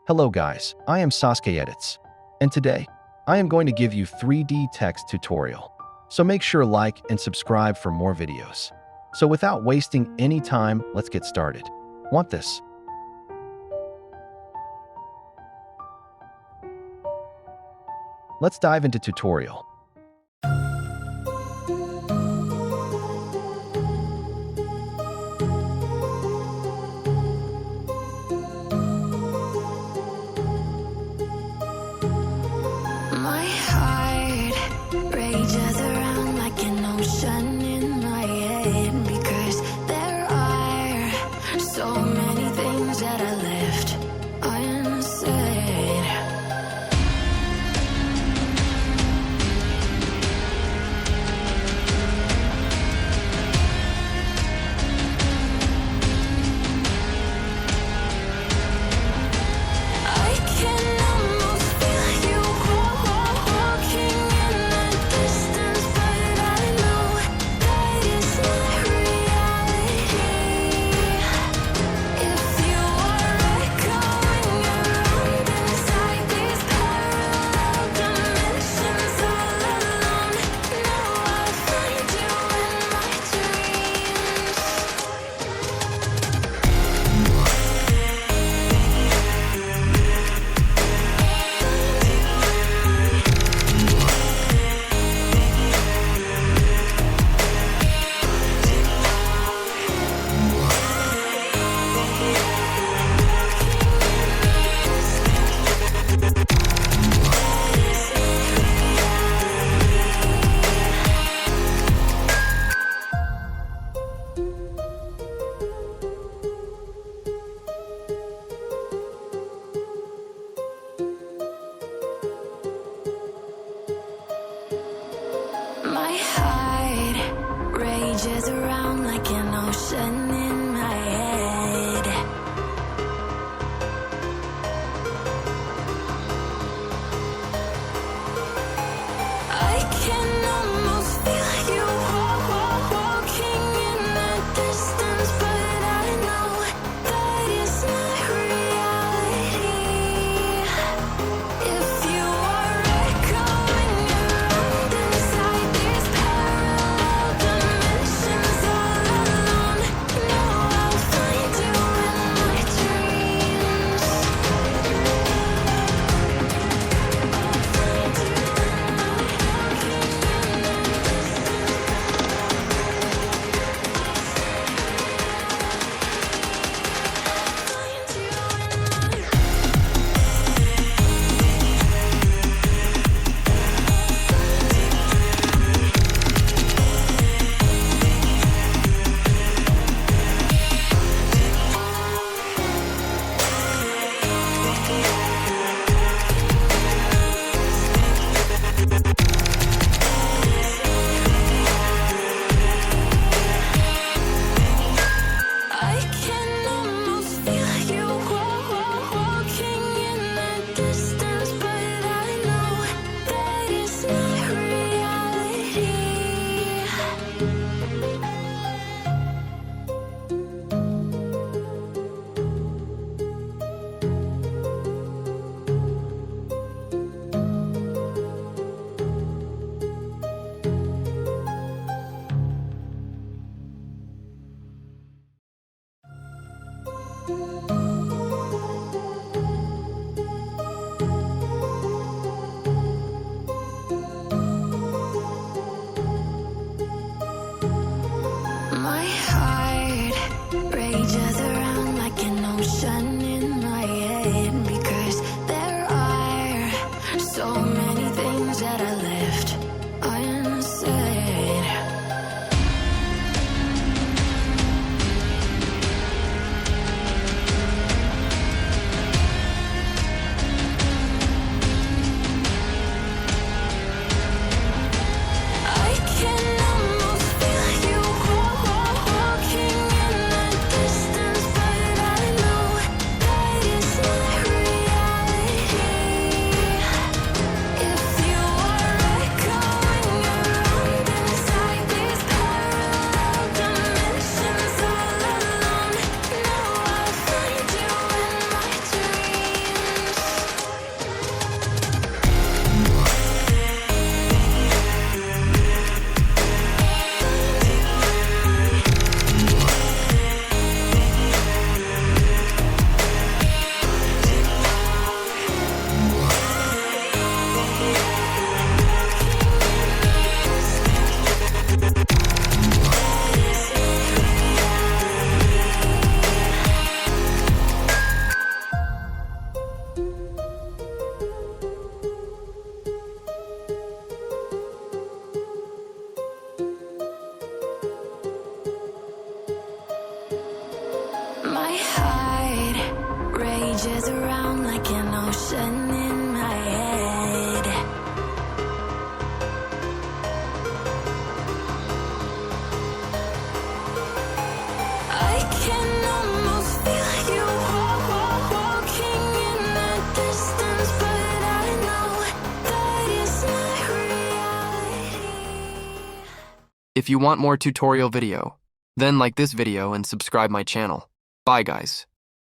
Hello guys, I am Sasuke Edits, and today, I am going to give you 3D text tutorial. So make sure like and subscribe for more videos. So without wasting any time, let's get started. Want this? Let's dive into tutorial. My heart rages around like an ocean in my head, because there are so many things that I left unsaid. I can almost feel you walking in the distance, but I know that it's not reality. If you are echoing around inside these parallel dimensions all alone, now I'll find you in my dreams. My heart rages around like an ocean in my head. I can almost feel you walking in the distance, but I know that it's not reality. If you are echoing around inside these parallel dimensions all alone, now If you want more tutorial video, then like this video and subscribe my channel. Bye guys.